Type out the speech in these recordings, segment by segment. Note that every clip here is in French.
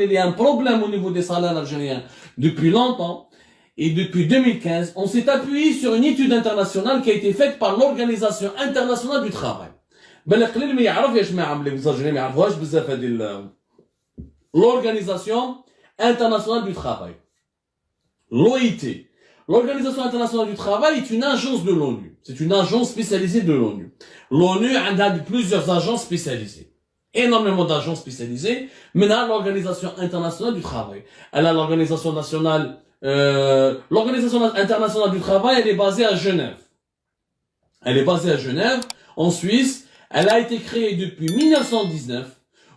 il y a un problème au niveau des salaires algériens depuis longtemps. Et depuis 2015, on s'est appuyé sur une étude internationale qui a été faite par l'Organisation internationale du travail. L'Organisation internationale du travail. L'OIT. L'Organisation internationale du travail est une agence de l'ONU. C'est une agence spécialisée de l'ONU. L'ONU a plusieurs agences spécialisées. Énormément d'agences spécialisées. Maintenant, l'Organisation internationale du travail. Elle a l'Organisation nationale, l'Organisation internationale du travail, elle est basée à Genève. Elle est basée à Genève, en Suisse. Elle a été créée depuis 1919.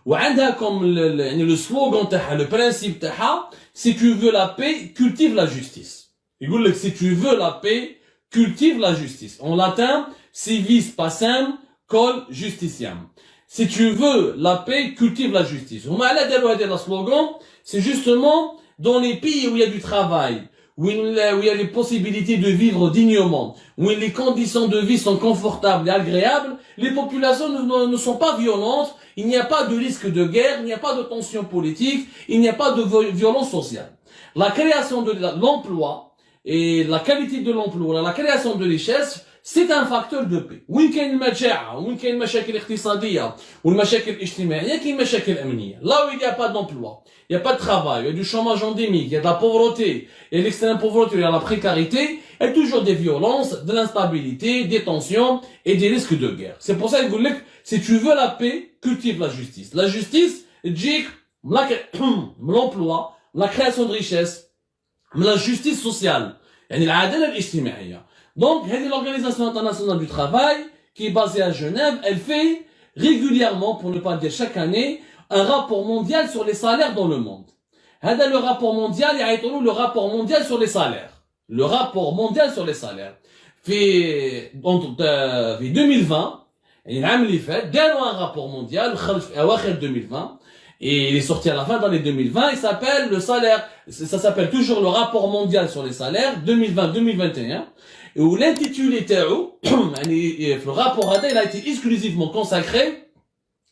وعندها comme le slogan تاعها, le principe تاعها, si tu veux la paix, cultive la justice. يقول لك si tu veux la paix, cultive la justice. En latin, si vis pacem, col justitiam. Si tu veux la paix, cultive la justice. وما على داروا هذا slogan, c'est justement dans les pays où il y a du travail, où il y a les possibilités de vivre dignement, où les conditions de vie sont confortables et agréables, les populations ne sont pas violentes, il n'y a pas de risque de guerre, il n'y a pas de tension politique, il n'y a pas de violence sociale. La création de l'emploi et la qualité de l'emploi, la création de richesse, c'est un facteur de paix. وين كاين المجاعة, وين كاين مشاكل اقتصادية, والمشاكل الاجتماعية, كاين مشاكل أمنية. Là où il n'y a pas d'emploi, il n'y a pas de travail, il y a du chômage endémique, il y a de la pauvreté, il y a l'extrême pauvreté, il y a la précarité, il y a toujours des violences, de l'instabilité, des tensions et des risques de guerre. C'est pour ça qu'il dit que si tu veux la paix, cultive la justice. La justice, dit l'emploi, la création de richesse, la justice sociale, يعني العدالة الاجتماعية. Donc, l'Organisation internationale du travail, qui est basée à Genève, elle fait régulièrement, pour ne pas dire chaque année, un rapport mondial sur les salaires dans le monde. Le rapport mondial, le rapport mondial sur les salaires. Le rapport mondial sur les salaires. في 2020, العام اللي فات, داروا un rapport mondial, خرج في أواخر 2020, et il est sorti à la fin de l'année 2020, il s'appelle le salaire, ça s'appelle toujours le rapport mondial sur les salaires, 2020-2021, où l'intitulé تاعو, le rapport il a été exclusivement consacré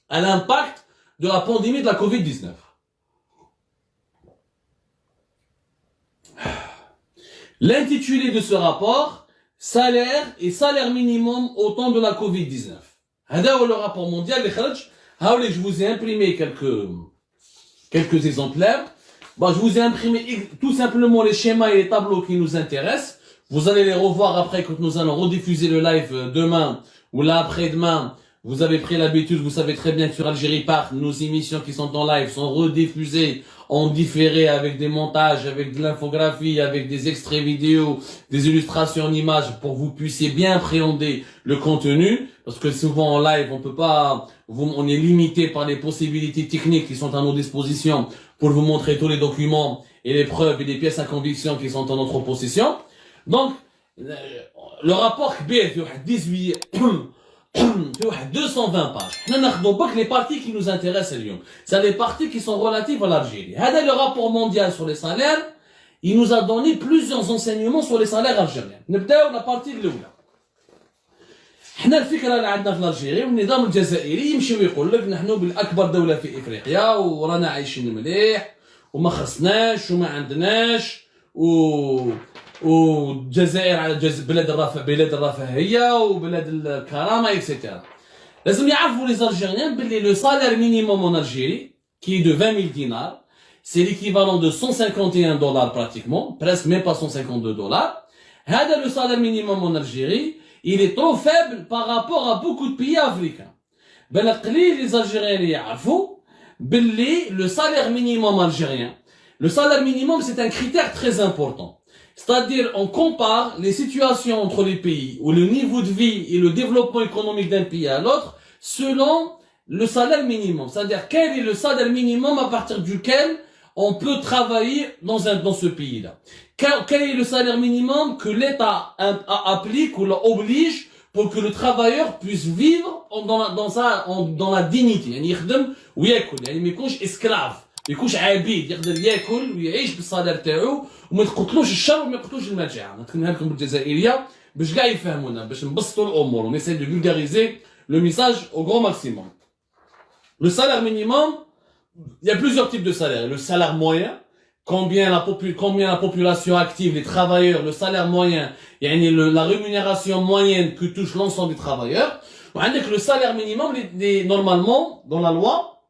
à l'impact de la pandémie de la Covid-19. L'intitulé de ce rapport, salaire et salaire minimum au temps de la Covid-19. هذا هو le rapport mondial اللي خرج. Je vous ai imprimé quelques exemplaires. Bon, je vous ai imprimé tout simplement les schémas et les tableaux qui nous intéressent. Vous allez les revoir après quand nous allons rediffuser le live demain ou là après-demain. Vous avez pris l'habitude, vous savez très bien que sur Algérie Park, nos émissions qui sont en live sont rediffusées en différé avec des montages, avec de l'infographie, avec des extraits vidéo, des illustrations en images pour que vous puissiez bien appréhender le contenu. Parce que souvent en live, on peut pas, on est limité par les possibilités techniques qui sont à nos dispositions pour vous montrer tous les documents et les preuves et les pièces à conviction qui sont en notre possession. Donc, le rapport كبير في واحد 18 في واحد 220 pages. حنا ناخذوا برك les parties qui nous intéressent اليوم. C'est les parties qui sont relatives à l'Algérie. هذا le rapport mondial sur les salaires, il nous a donné plusieurs enseignements sur les salaires algériens. نبداو la partie الأولى. حنا الفكره اللي عندنا في الجزائر والنظام الجزائري يمشي ويقول لك نحن بالاكبر دوله في افريقيا ورانا عايشين مليح وما خصناش وما عندناش والجزائر بلاد الرفاهيه وبلاد الكرامه اكسيتيرا. لازم يعرفوا les Algériens باللي le salaire minimum en Algérie qui est de 20 000 dinars, c'est l'équivalent de 151 dollars pratiquement, presque même pas 152 dollars. هذا le salaire minimum en Algérie, il est trop faible par rapport à beaucoup de pays africains. Ben les Algériens يعرفوا باللي le salaire minimum algérien. Le salaire minimum c'est un critère très important. C'est-à-dire on compare les situations entre les pays où le niveau de vie et le développement économique d'un pays à l'autre selon le salaire minimum. C'est-à-dire quel est le salaire minimum à partir duquel on peut travailler dans ce pays-là. Quel est le salaire minimum que l'État applique ou l'oblige pour que le travailleur puisse vivre dans la dignité. يعني يخدم وياكل يعني ما يكونش اسكلاف ما يكونش عبيد يقدر ياكل ويعيش بالصالير تاعو وما تقتلوش الشر وما يقتلوش المجاعه. نتكلمها لكم بالجزائريه باش كاع يفهمونا باش نبسطوا الامور. On essaie de vulgariser le message au grand maximum. Le salaire minimum il y a plusieurs types de salaires. Le salaire moyen, combien la population active, les travailleurs, le salaire moyen, la rémunération moyenne que touche l'ensemble des travailleurs. Le salaire minimum, normalement, dans la loi,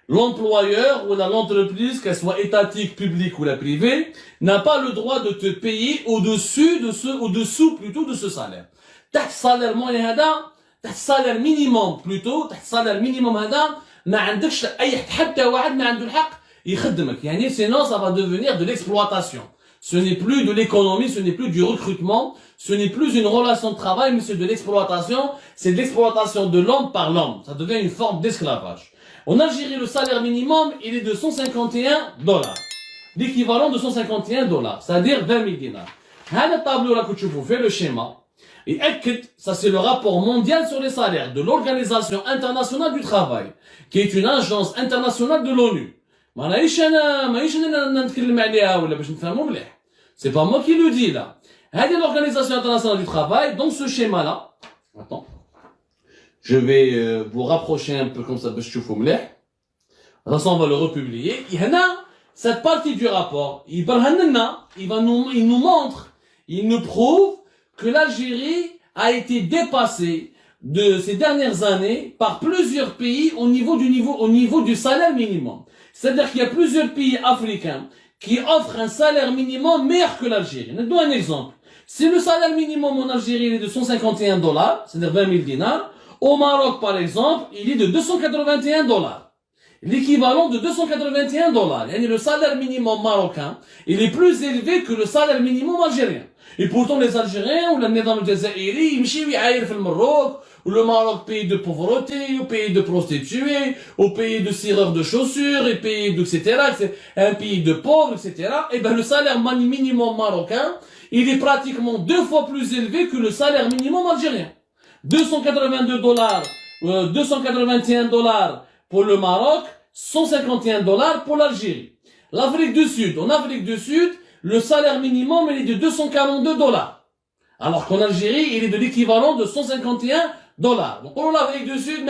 l'employeur ou l'entreprise, qu'elle soit étatique, publique ou la privée, n'a pas le droit de te payer au-dessous plutôt de ce salaire. تحت salaire moyen هذا تحت salaire minimum plutôt تحت salaire minimum هذا ما عندكش حتى واحد ما عنده الحق يخدمك يعني sinon ça va devenir de l'exploitation. Ce n'est plus de l'économie, ce n'est plus du recrutement, ce n'est plus une relation de travail, mais c'est de l'exploitation, c'est de l'exploitation de l'homme par l'homme. Ça devient une forme d'esclavage. En Algérie, le salaire minimum, il est de $151. L'équivalent de $151, c'est-à-dire 20 000 dinars. هذا الطابلو là que tu vois, fait le schéma. Et ça c'est le rapport mondial sur les salaires de l'Organisation internationale du travail, qui est une agence internationale de l'ONU. C'est pas moi qui le dis là. L'Organisation internationale du travail, dans ce schéma là, attends, je vais vous rapprocher un peu comme ça, on va le republier. Cette partie du rapport, il nous montre, il nous prouve que l'Algérie a été dépassée de ces dernières années par plusieurs pays au niveau du salaire minimum. C'est-à-dire qu'il y a plusieurs pays africains qui offrent un salaire minimum meilleur que l'Algérie. Je donne un exemple. Si le salaire minimum en Algérie est de $151, c'est-à-dire 20 000 dinars, au Maroc, par exemple, il est de $281. L'équivalent de $281. Et le salaire minimum marocain, il est plus élevé que le salaire minimum algérien. Et pourtant, les Algériens, ou la Nidam al-Jazairi, ils m'chivent ailleurs dans le Maroc, ou le Maroc, pays de pauvreté, ou pays de prostituées, ou pays de cireurs de chaussures, et pays de, etc., c'est un pays de pauvres, etc. Et ben, le salaire minimum marocain, il est pratiquement 2 fois plus élevé que le salaire minimum algérien. $281 pour le Maroc, $151 pour l'Algérie. L'Afrique du Sud. En Afrique du Sud, le salaire minimum, il est de $242. Alors qu'en Algérie, il est de l'équivalent de $151. Donc, pour l'Afrique du Sud,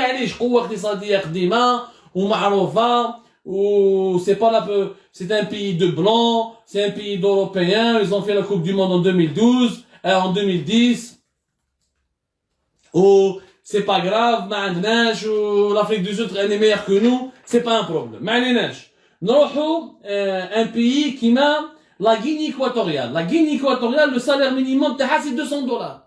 ou c'est pas c'est un pays de blancs, c'est un pays d'Européens, ils ont fait la Coupe du Monde en 2012, en 2010, ou c'est pas grave, l'Afrique du Sud est meilleure que nous, c'est pas un problème. Un pays qui m'a la Guinée équatoriale. La Guinée équatoriale, le salaire minimum, c'est $200.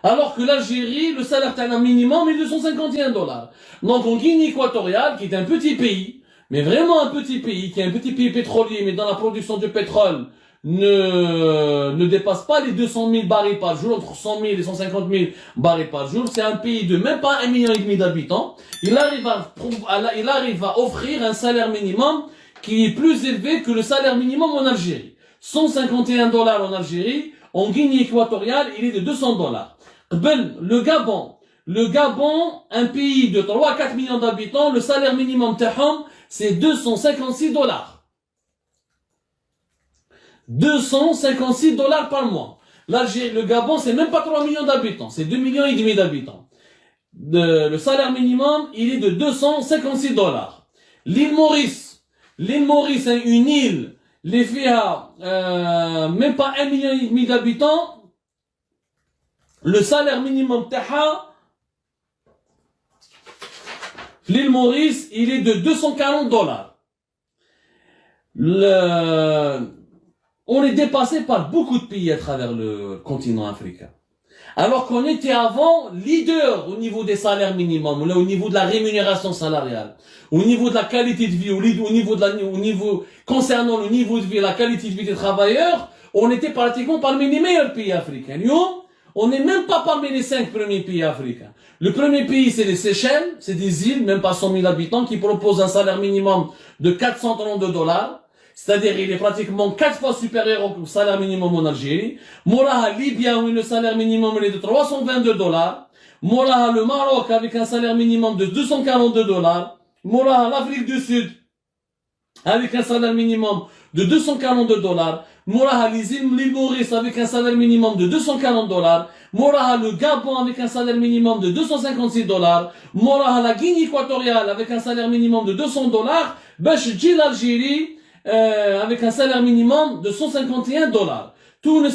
Alors que l'Algérie, le salaire minimum est de $151. Donc en Guinée équatoriale, qui est un petit pays, mais vraiment un petit pays, qui est un petit pays pétrolier, mais dans la production du pétrole, ne dépasse pas les 200 000 barils par jour, entre 100 000 et 150 000 barils par jour. C'est un pays de même pas 1,5 million d'habitants. Il arrive à offrir un salaire minimum qui est plus élevé que le salaire minimum en Algérie. $151 en Algérie, en Guinée équatoriale, il est de $200. Le Gabon, un pays de 3-4 millions d'habitants, le salaire minimum taham, c'est $256. $256 par mois. L'Algérie, le Gabon, c'est même pas 3 millions d'habitants, c'est 2,5 millions d'habitants. Le salaire minimum, il est de $256. L'île Maurice, c'est une île, les FIA, même pas 1,5 million d'habitants. Le salaire minimum taha, l'île Maurice, il est de $240. On est dépassé par beaucoup de pays à travers le continent africain. Alors qu'on était avant leader au niveau des salaires minimums, au niveau de la rémunération salariale, au niveau de la qualité de vie, concernant le niveau de vie et la qualité de vie des travailleurs, on était pratiquement parmi les meilleurs pays africains. On n'est même pas parmi les 5 premiers pays africains. Le premier pays, c'est les Seychelles, c'est des îles, même pas 100 000 habitants, qui proposent un salaire minimum de $432. C'est-à-dire, il est pratiquement 4 fois supérieur au salaire minimum en Algérie. Moraha, Libya, où le salaire minimum est de $322. Moraha, le Maroc, avec un salaire minimum de $242. Moraha, l'Afrique du Sud, avec un salaire minimum de $242. Moraha l'île Maurice avec un salaire minimum de $240. Moraha le Gabon avec un salaire minimum de $256. Moraha la Guinée équatoriale avec un salaire minimum de $200. Bachji l'Algérie avec un salaire minimum de $151. Tout ne